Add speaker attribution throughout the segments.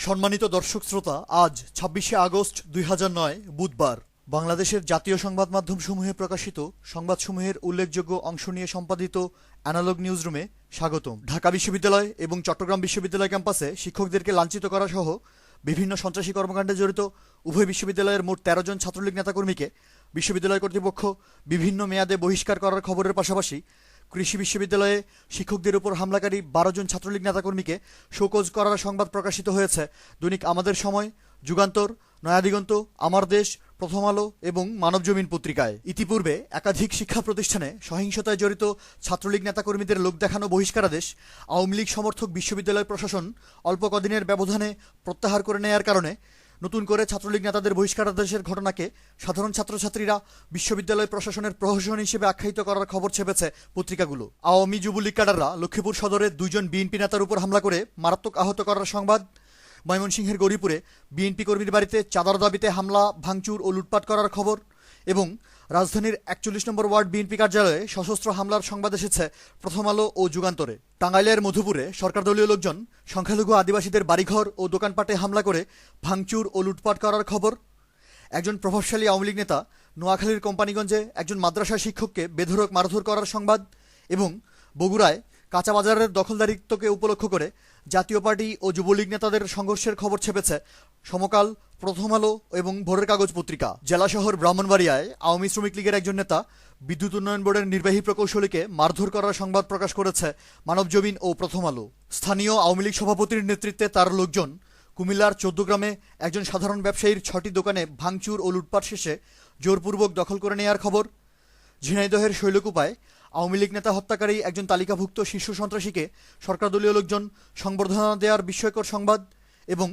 Speaker 1: সম্মানিত দর্শক শ্রোতা, আজ ২৬শে আগস্ট ২০০৯ বুধবার। বাংলাদেশের জাতীয় সংবাদ মাধ্যমসমূহে প্রকাশিত সংবাদসমূহের উল্লেখযোগ্য অংশ নিয়ে সম্পাদিত অ্যানালগ নিউজ রুমে স্বাগতম। ঢাকা বিশ্ববিদ্যালয় এবং চট্টগ্রাম বিশ্ববিদ্যালয় ক্যাম্পাসে শিক্ষকদেরকে লাঞ্ছিত করা সহ বিভিন্ন সন্ত্রাসী কর্মকাণ্ডে জড়িত উভয় বিশ্ববিদ্যালয়ের মোট ১৩ জন ছাত্রলীগ নেতাকর্মীকে বিশ্ববিদ্যালয় কর্তৃপক্ষ বিভিন্ন মেয়াদে বহিষ্কার করার খবরের পাশাপাশি কৃষি বিশ্ববিদ্যালয়ে শিক্ষকদের উপর হামলাকারী ১২ জন ছাত্রলীগ নেতাকর্মীকে শোকজ করার সংবাদ প্রকাশিত হয়েছে দৈনিক আমাদের সময়, যুগান্তর, নয়াদিগন্ত, আমার দেশ, প্রথম আলো এবং মানবজমিন পত্রিকায়। ইতিপূর্বে একাধিক শিক্ষা প্রতিষ্ঠানে সহিংসতায় জড়িত ছাত্রলীগ নেতাকর্মীদের লোক দেখানো বহিষ্কারাদেশ আওয়ামী লীগ সমর্থক বিশ্ববিদ্যালয় প্রশাসন অল্প কদিনের ব্যবধানে প্রত্যাহার করে নেয়ার কারণে নতুন করে ছাত্রলীগ নেতাদের বহিষ্কারাদেশের ঘটনাকে সাধারণ ছাত্রছাত্রীরা বিশ্ববিদ্যালয় প্রশাসনের প্রহসন হিসেবে আখ্যায়িত করার খবর ছেপেছে পত্রিকাগুলো। আওয়ামী যুবলীগ ক্যাডাররা লক্ষ্মীপুর সদরে ২ জন বিএনপি নেতার উপর হামলা করে মারাত্মক আহত করার সংবাদ, ময়মনসিংহের গৌরীপুরে বিএনপি কর্মীর বাড়িতে চাঁদার দাবিতে হামলা, ভাঙচুর ও লুটপাট করার খবর এবং রাজধানীর ৪১ নম্বর ওয়ার্ড বিএনপি কার্যালয়ে সশস্ত্র হামলার সংবাদ এসেছে প্রথম আলো ও যুগান্তরে। টাঙ্গাইলের মধুপুরে সরকারদলীয় লোকজন সংখ্যালঘু আদিবাসীদের বাড়িঘর ও দোকানপাটে হামলা করে ভাঙচুর ও লুটপাট করার খবর। একজন প্রভাবশালী আওয়ামী লীগ নেতা নোয়াখালীর কোম্পানিগঞ্জে একজন মাদ্রাসা শিক্ষককে বেধড়ক মারধর করার সংবাদ এবং বগুড়ায় কাঁচা বাজারের দখলদারিত্বকে উপলক্ষ করে জাতীয় পার্টি ও যুবলীগ নেতাদের সংঘর্ষের খবর ছেপেছে সমকাল, প্রথম আলো এবং ভোরের কাগজ পত্রিকা। জেলা শহর ব্রাহ্মণবাড়িয়ায় আওয়ামী শ্রমিক লীগের একজন নেতা বিদ্যুৎ উন্নয়ন বোর্ডের নির্বাহী প্রকৌশলীকে মারধর করার সংবাদ প্রকাশ করেছে মানবজমিন ও প্রথম আলো। স্থানীয় আওয়ামী লীগ সভাপতির নেতৃত্বে তার লোকজন কুমিল্লার ১৪ গ্রামে একজন সাধারণ ব্যবসায়ীর ৬টি দোকানে ভাঙচুর ও লুটপাট শেষে জোরপূর্বক দখল করে নেয়ার খবর। ঝিনাইদহের শৈলকুপায় আওয়ামী লীগ নেতা হত্যাকারী একজন তালিকাভুক্ত শীর্ষ সন্ত্রাসীকে সরকারদলীয় লোকজন সংবর্ধনা দেওয়ার বিস্ময়কর সংবাদ এবং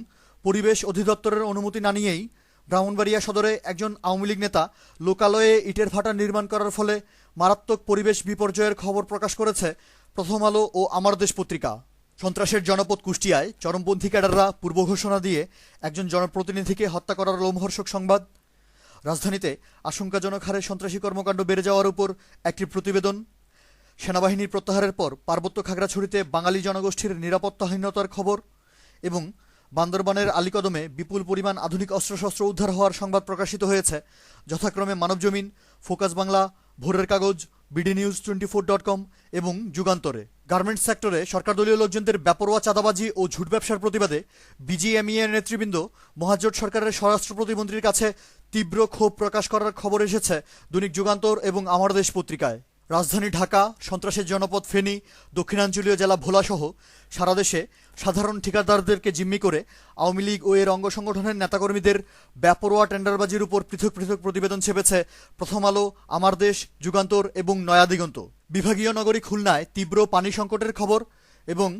Speaker 1: পরিবেশ অধিদপ্তরের অনুমতি না নিয়েই ব্রাহ্মণবাড়িয়া সদরে একজন আওয়ামী লীগ নেতা লোকালয়ে ইটের ভাটা নির্মাণ করার ফলে মারাত্মক পরিবেশ বিপর্যয়ের খবর প্রকাশ করেছে প্রথম আলো ও আমার দেশ পত্রিকা। সন্ত্রাসের জনপদ কুষ্টিয়ায় চরমপন্থী ক্যাডাররা পূর্ব ঘোষণা দিয়ে একজন জনপ্রতিনিধিকে হত্যা করার লোমহর্ষক সংবাদ। রাজধানীতে আশঙ্কাজনক হারে সন্ত্রাসী কর্মকাণ্ড বেড়ে যাওয়ার উপর একটি প্রতিবেদন। সেনাবাহিনীর প্রত্যাহারের পর পার্বত্য খাগড়াছড়িতে বাঙালি জনগোষ্ঠীর নিরাপত্তাহীনতার খবর এবং বান্দরবানের আলীকদমে বিপুল পরিমাণ আধুনিক অস্ত্রশস্ত্র উদ্ধার হওয়ার সংবাদ প্রকাশিত হয়েছে যথাক্রমে মানবজমিন, ফোকাস বাংলা, ভোরের কাগজ, bdnews24.com এবং যুগান্তরে। গার্মেন্টস সেক্টরে সরকারদলীয় লোকজনদের বেপরোয়া চাঁদাবাজি ও ঝুট ব্যবসার প্রতিবাদে বিজিএমইএর নেতৃবৃন্দ মহাজোট সরকারের স্বরাষ্ট্র প্রতিমন্ত্রীর কাছে তীব্র ক্ষোভ প্রকাশ করার খবর এসেছে দৈনিক যুগান্তর এবং আমার দেশ পত্রিকায়। রাজধানী ঢাকা, সন্ত্রাসের জনপদ ফেনী, দক্ষিণাঞ্চলীয় জেলা ভোলাসহ সারা দেশে সাধারণ ঠিকাদারদেরকে জিম্মি করে আওয়ামী লীগ ও এর অঙ্গ সংগঠনের নেতাকর্মীদের বেপরোয়া টেন্ডারবাজির উপর পৃথক পৃথক প্রতিবেদন ছেপেছে প্রথম আলো, আমার দেশ, যুগান্তর এবং নয়াদিগন্ত। বিভাগীয় নগরী খুলনায় তীব্র পানি সংকটের খবর এবং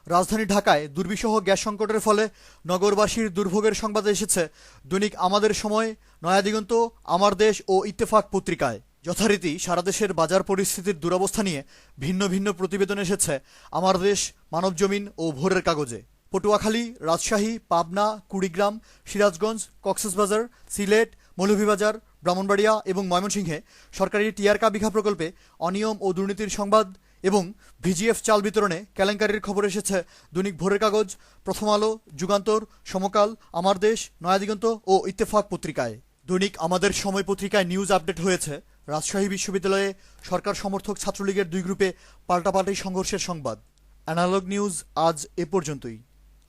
Speaker 1: রাজধানী ঢাকায় দুর্বিষহ গ্যাস সংকটের ফলে নগরবাসীর দুর্ভোগের সংবাদ এসেছে দৈনিক আমাদের সময়, নয়াদিগন্ত, আমার দেশ ও ইত্তেফাক পত্রিকায়। যথারীতি সারা দেশের বাজার পরিস্থিতির দুরবস্থা নিয়ে ভিন্ন ভিন্ন প্রতিবেদন এসেছে আমার দেশ, মানবজমিন ও ভোরের কাগজে। পটুয়াখালী, রাজশাহী, পাবনা, কুড়িগ্রাম, সিরাজগঞ্জ, কক্সবাজার, সিলেট, মৌলভীবাজার, ব্রাহ্মণবাড়িয়া এবং ময়মনসিংহে সরকারি টিআরকা বিঘা প্রকল্পে অনিয়ম ও দুর্নীতির সংবাদ এবং ভিজিএফ চাল বিতরণে কেলেঙ্কারির খবর এসেছে দৈনিক ভোরের কাগজ, প্রথম আলো, যুগান্তর, সমকাল, আমার দেশ, নয়াদিগন্ত ও ইত্তেফাক পত্রিকায়। দৈনিক আমাদের সময় পত্রিকায় নিউজ আপডেট হয়েছে রাজশাহী বিশ্ববিদ্যালয়ে সরকার সমর্থক ছাত্রলীগের ২ গ্রুপে পাল্টাপাল্টি সংঘর্ষের সংবাদ। অ্যানালগ নিউজ আজ এ পর্যন্তই।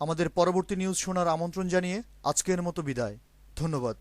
Speaker 1: আমাদের পরবর্তী নিউজ শোনার আমন্ত্রণ জানিয়ে আজকের মতো বিদায়। ধন্যবাদ।